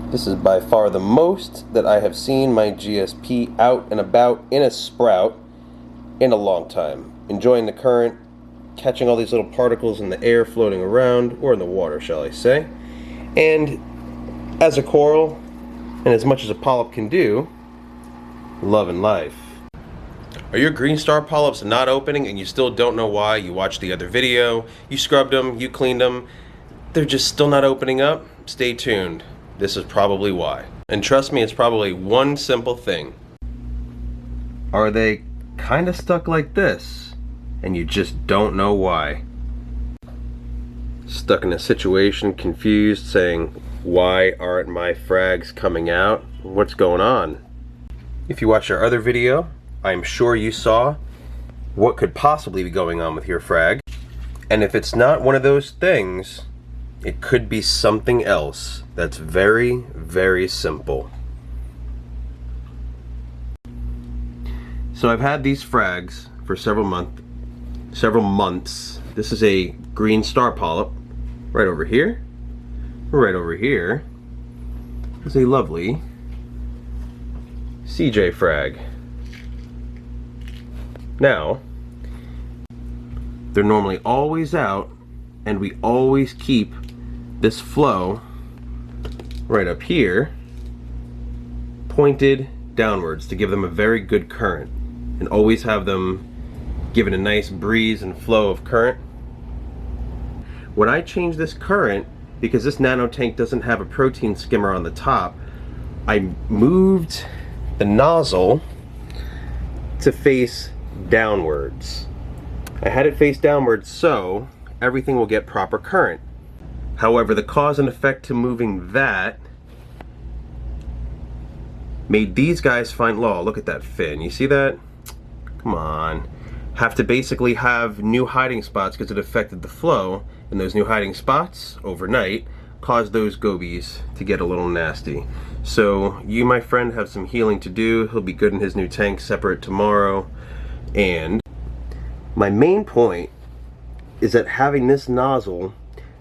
This is by far the most that I have seen my GSP out and about in a sprout in a long time. Enjoying the current, catching all these little particles in the air floating around, or in the water, shall I say. And as a coral, and as much as a polyp can do, loving life. Are your green star polyps not opening and you still don't know why? You watched the other video, you scrubbed them, you cleaned them, they're just still not opening up? Stay tuned. This is probably why. And trust me, it's probably one simple thing. Are they kind of stuck like this and you just don't know why? Stuck in a situation, confused, saying, why aren't my frags coming out? What's going on? If you watched our other video, I'm sure you saw what could possibly be going on with your frag. And if it's not one of those things, it could be something else that's very, very simple. So I've had these frags for several months. This is a green star polyp right over here. Right over here is a lovely CJ frag. Now, they're normally always out, and we always keep this flow right up here pointed downwards to give them a very good current, and always have them given a nice breeze and flow of current. When I change this current, because this nano tank doesn't have a protein skimmer on the top, I moved the nozzle to face downwards. I had it face downwards so everything will get proper current. However, the cause and effect to moving that made these guys find law. Look at that fin. You see that? Come on. Have to basically have new hiding spots because it affected the flow, and those new hiding spots overnight caused those gobies to get a little nasty. So you, my friend, have some healing to do. He'll be good in his new tank, separate tomorrow. And my main point is that having this nozzle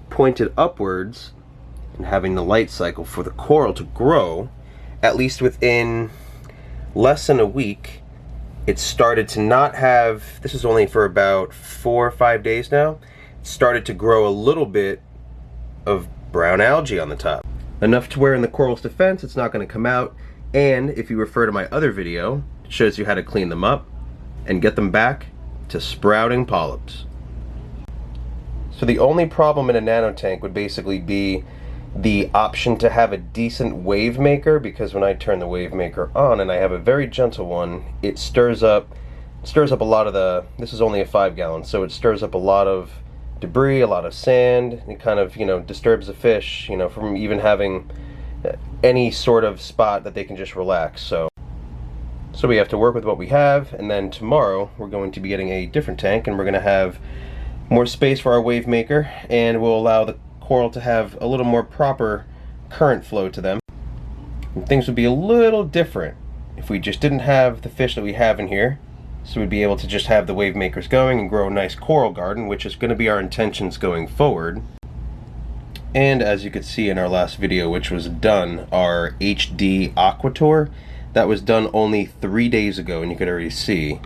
pointed upwards and having the light cycle for the coral to grow, at least within less than a week, it started to not have, this is only for about 4 or 5 days now, it started to grow a little bit of brown algae on the top. Enough to where in the coral's defense it's not going to come out, and if you refer to my other video, it shows you how to clean them up and get them back to sprouting polyps. So the only problem in a nano tank would basically be the option to have a decent wave maker, because when I turn the wave maker on, and I have a very gentle one, it stirs up a lot of the, this is only a 5-gallon, so it stirs up a lot of debris, a lot of sand. It kind of, disturbs the fish, from even having any sort of spot that they can just relax. So we have to work with what we have, and then tomorrow we're going to be getting a different tank, and we're going to have more space for our wave maker, and we'll allow the coral to have a little more proper current flow to them. And things would be a little different if we just didn't have the fish that we have in here. So we'd be able to just have the wave makers going and grow a nice coral garden, which is going to be our intentions going forward. And as you could see in our last video, which was done, our HD Aqua Tour, that was done only 3 days ago, and you could already see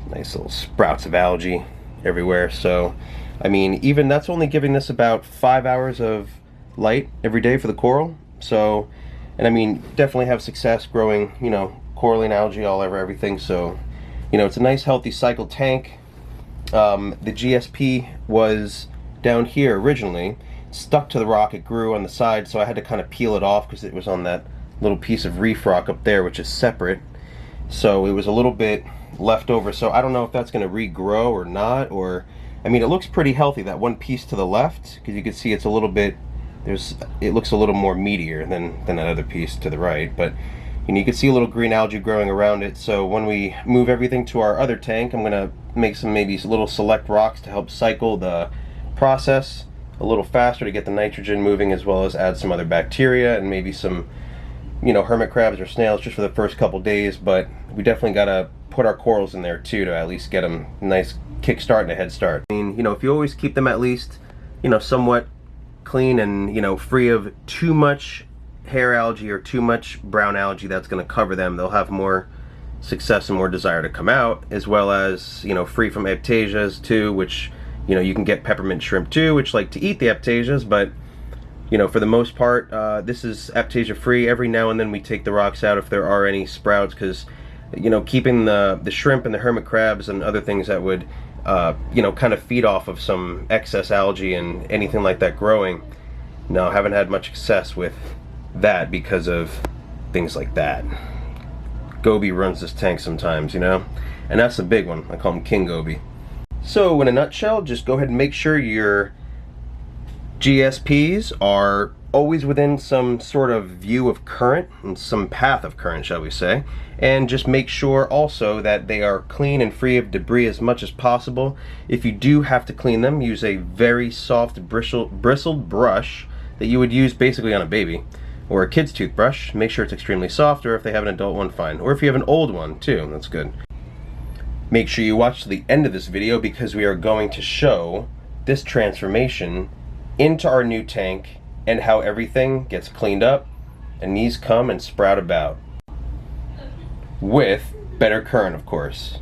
nice little sprouts of algae everywhere. So I mean, even that's only giving this about 5 hours of light every day for the coral. So, and I mean, definitely have success growing, coralline algae all over everything. So, it's a nice healthy cycle tank. The GSP was down here originally, stuck to the rock. It grew on the side, so I had to kind of peel it off because it was on that little piece of reef rock up there, which is separate. So it was a little bit left over. So I don't know if that's going to regrow or not, or I mean, it looks pretty healthy, that one piece to the left, because you can see it's a little bit, it looks a little more meatier than that other piece to the right, but you can see a little green algae growing around it. So when we move everything to our other tank, I'm going to make some maybe little select rocks to help cycle the process a little faster to get the nitrogen moving, as well as add some other bacteria and maybe some, hermit crabs or snails just for the first couple days. But we definitely got to put our corals in there too to at least get them nice kickstart and a head start. I mean, if you always keep them at least, somewhat clean and, free of too much hair algae or too much brown algae that's going to cover them, they'll have more success and more desire to come out, as well as, you know, free from aptasias too, which, you know, you can get peppermint shrimp too, which like to eat the aptasias, but, you know, for the most part, this is aptasia free. Every now and then we take the rocks out if there are any sprouts, because, you know, keeping the shrimp and the hermit crabs and other things that would, you know, kind of feed off of some excess algae and anything like that growing. No, I haven't had much success with that because of things like that. Goby runs this tank sometimes, you know, and that's a big one. I call him King Goby. So in a nutshell, just go ahead and make sure your GSPs are always within some sort of view of current, and some path of current, shall we say, and just make sure also that they are clean and free of debris as much as possible. If you do have to clean them, use a very soft bristled brush that you would use basically on a baby, or a kid's toothbrush. Make sure it's extremely soft, or if they have an adult one, fine, or if you have an old one too, that's good. Make sure you watch to the end of this video, because we are going to show this transformation into our new tank and how everything gets cleaned up and these come and sprout about with better current, of course.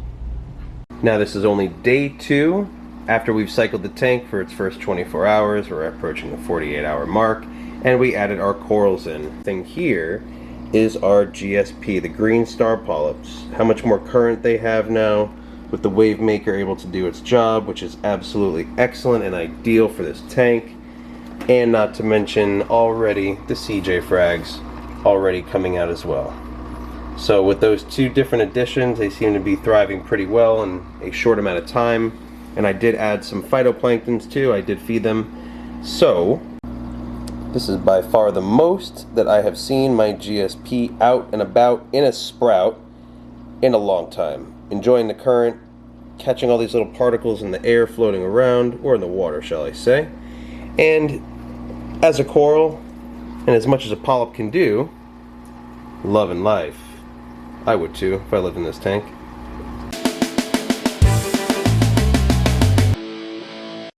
Now this is only day 2 after we've cycled the tank for its first 24 hours. We're approaching the 48-hour mark, and we added our corals in. Thing here is our GSP, the green star polyps. How much more current they have now, with the wave maker able to do its job, which is absolutely excellent and ideal for this tank. And not to mention already the CJ frags already coming out as well. So with those 2 different additions, they seem to be thriving pretty well in a short amount of time. And I did add some phytoplanktons too. I did feed them. So this is by far the most that I have seen my GSP out and about in a sprout in a long time. Enjoying the current, catching all these little particles in the air floating around, or in the water, shall I say. And as a coral, and as much as a polyp can do, loving life. I would too if I lived in this tank.